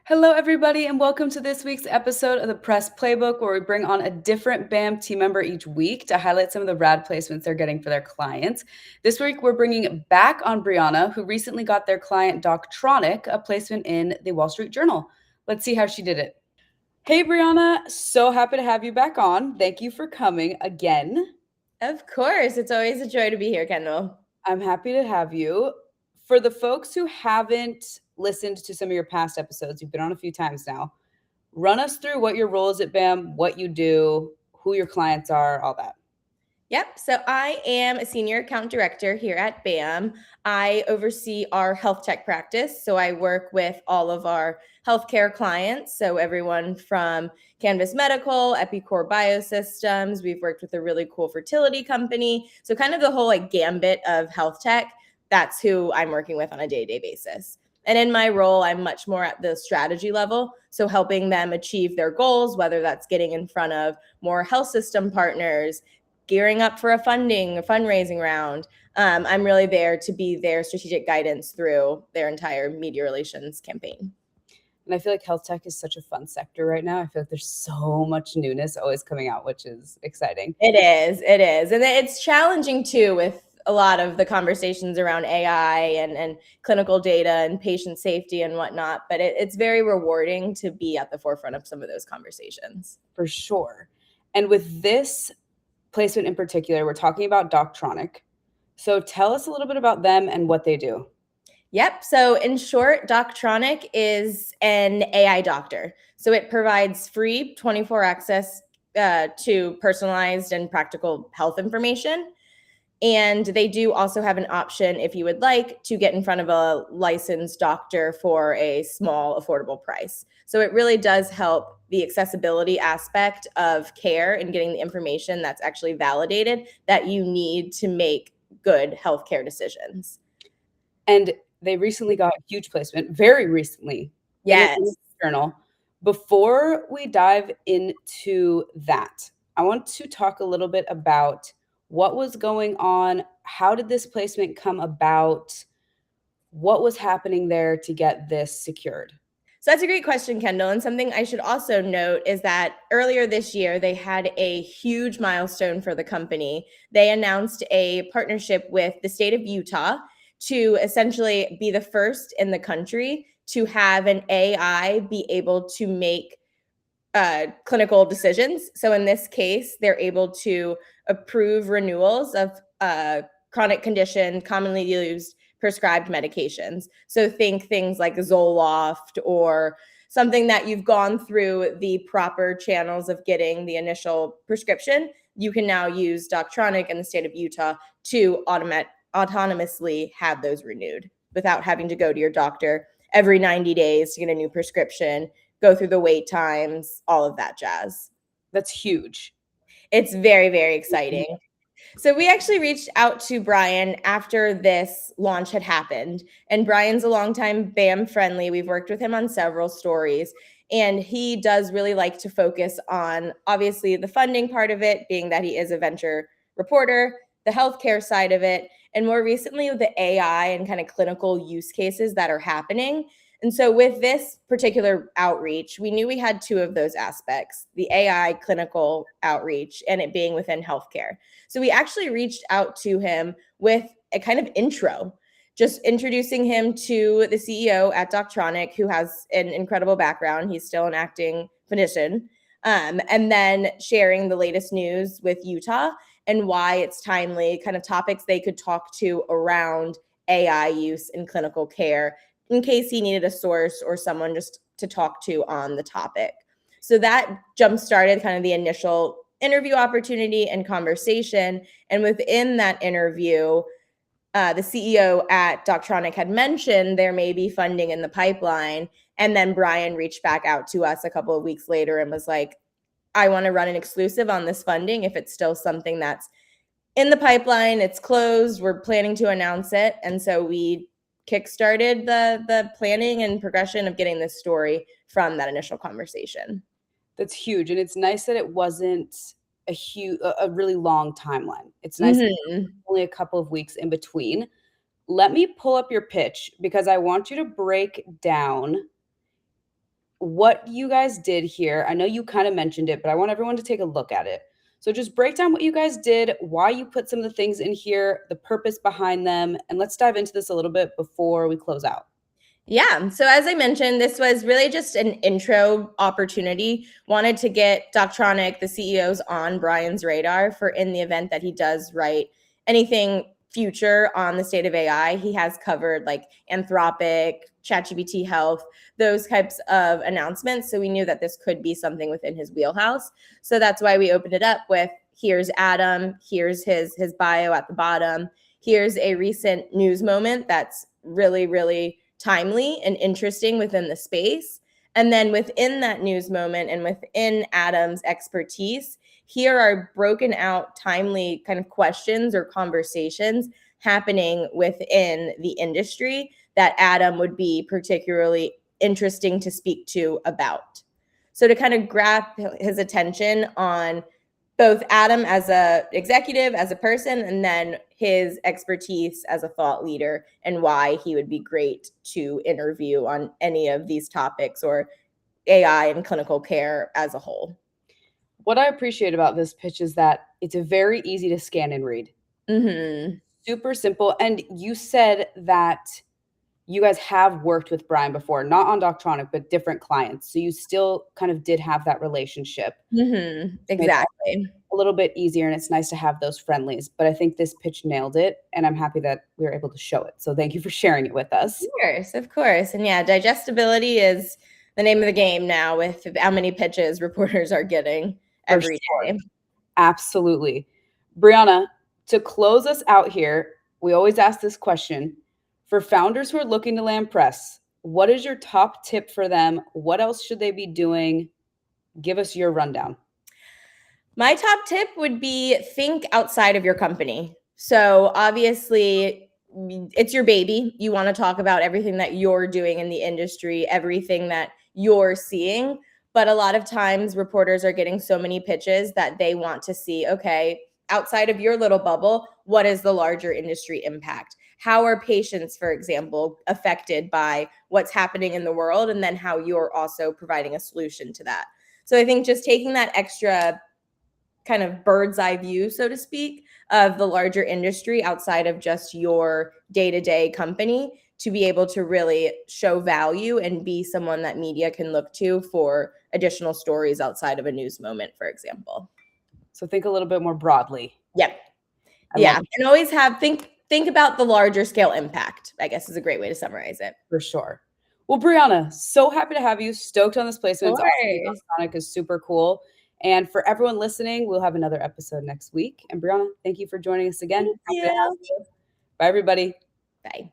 Hello, everybody, and welcome to this week's episode of the Press Playbook, where we bring on a different BAM team member each week to highlight some of the rad placements they're getting for their clients. This week, we're bringing back on Brianna, who recently got their client Doctronic a placement in the Wall Street Journal. Let's see how she did it. Hey, Brianna, so happy to have you back on. Thank you for coming again. Of course. It's always a joy to be here, Kendall. I'm happy to have you. For the folks who haven't listened to some of your past episodes, you've been on a few times now, run us through what your role is at BAM, what you do, who your clients are, all that. Yep. So I am a senior account director here at BAM. I oversee our health tech practice. So I work with all of our healthcare clients. So everyone from Canvas Medical, Epicor Biosystems. We've worked with a really cool fertility company. So kind of the whole gambit of health tech. That's who I'm working with on a day-to-day basis. And in my role, I'm much more at the strategy level. So helping them achieve their goals, whether that's getting in front of more health system partners, gearing up for a fundraising round. I'm really there to be their strategic guidance through their entire media relations campaign. And I feel like health tech is such a fun sector right now. I feel like there's so much newness always coming out, which is exciting. It is. And it's challenging too with a lot of the conversations around AI and clinical data and patient safety and whatnot. But it's very rewarding to be at the forefront of some of those conversations. For sure. And with this placement in particular, we're talking about Doctronic. So tell us a little bit about them and what they do. Yep. So in short, Doctronic is an AI doctor. So it provides free 24 access to personalized and practical health information. And they do also have an option, if you would like, to get in front of a licensed doctor for a small, affordable price. So it really does help the accessibility aspect of care and getting the information that's actually validated that you need to make good healthcare decisions. And they recently got a huge placement, very recently. Yes. In a journal. Before we dive into that, I want to talk a little bit about what was going on. How did this placement come about? What was happening there to get this secured? So that's a great question, Kendall. And something I should also note is that earlier this year, they had a huge milestone for the company. They announced a partnership with the state of Utah to essentially be the first in the country to have an AI be able to make clinical decisions. So in this case, they're able to approve renewals of chronic condition, commonly used prescribed medications. So think things like Zoloft or something that you've gone through the proper channels of getting the initial prescription. You can now use Doctronic in the state of Utah to autonomously have those renewed without having to go to your doctor every 90 days to get a new prescription, go through the wait times, all of that jazz. That's huge. It's very, very exciting. So we actually reached out to Brian after this launch had happened. And Brian's a longtime BAM friendly. We've worked with him on several stories. And he does really like to focus on, obviously, the funding part of it, being that he is a venture reporter, the healthcare side of it, and more recently, the AI and kind of clinical use cases that are happening. And so with this particular outreach, we knew we had two of those aspects, the AI clinical outreach and it being within healthcare. So we actually reached out to him with a kind of intro, just introducing him to the CEO at Doctronic, who has an incredible background. He's still an acting physician. And then sharing the latest news with Utah and why it's timely, kind of topics they could talk to around AI use in clinical care in case he needed a source or someone just to talk to on the topic. So that jump-started kind of the initial interview opportunity and conversation. And within that interview, the CEO at Doctronic had mentioned there may be funding in the pipeline. And then Brian reached back out to us a couple of weeks later and was like, I want to run an exclusive on this funding if it's still something that's in the pipeline, it's closed, we're planning to announce it. And so we kickstarted the planning and progression of getting this story from that initial conversation. That's huge. And it's nice that it wasn't a really long timeline. It's nice that only a couple of weeks in between. Let me pull up your pitch because I want you to break down what you guys did here. I know you kind of mentioned it, but I want everyone to take a look at it. So just break down what you guys did, why you put some of the things in here, the purpose behind them, and let's dive into this a little bit before we close out. Yeah. So as I mentioned, this was really just an intro opportunity. Wanted to get Doctronic, the CEOs, on Brian's radar for in the event that he does write anything future on the state of AI. He has covered like Anthropic, ChatGPT Health, those types of announcements. So we knew that this could be something within his wheelhouse. So that's why we opened it up with here's Adam, here's his bio at the bottom. Here's a recent news moment that's really, really timely and interesting within the space. And then within that news moment and within Adam's expertise, here are broken out timely kind of questions or conversations happening within the industry that Adam would be particularly interesting to speak to about. So to kind of grab his attention on both Adam as a executive, as a person, and then his expertise as a thought leader and why he would be great to interview on any of these topics or AI and clinical care as a whole. What I appreciate about this pitch is that it's very easy to scan and read. Mm-hmm. Super simple. And you said that you guys have worked with Brian before, not on Doctronic, but different clients. So you still kind of did have that relationship. Mm-hmm. Exactly. A little bit easier, and it's nice to have those friendlies. But I think this pitch nailed it, and I'm happy that we were able to show it. So thank you for sharing it with us. Of course. And yeah, digestibility is the name of the game now with how many pitches reporters are getting every day. Absolutely. Brianna, to close us out here, we always ask this question. For founders who are looking to land press, what is your top tip for them? What else should they be doing? Give us your rundown. My top tip would be think outside of your company. So obviously, it's your baby. You want to talk about everything that you're doing in the industry, everything that you're seeing. But a lot of times, reporters are getting so many pitches that they want to see, okay, outside of your little bubble, what is the larger industry impact? How are patients, for example, affected by what's happening in the world? And then how you're also providing a solution to that. So I think just taking that extra kind of bird's eye view, so to speak, of the larger industry outside of just your day-to-day company to be able to really show value and be someone that media can look to for additional stories outside of a news moment, for example. So think a little bit more broadly. Yep. Yeah. And always think about the larger scale impact, I guess is a great way to summarize it. For sure. Well, Brianna, so happy to have you. Stoked on this placement. Doctronic is super cool. And for everyone listening, we'll have another episode next week. And Brianna, thank you for joining us again. Thank you. Bye, everybody. Bye.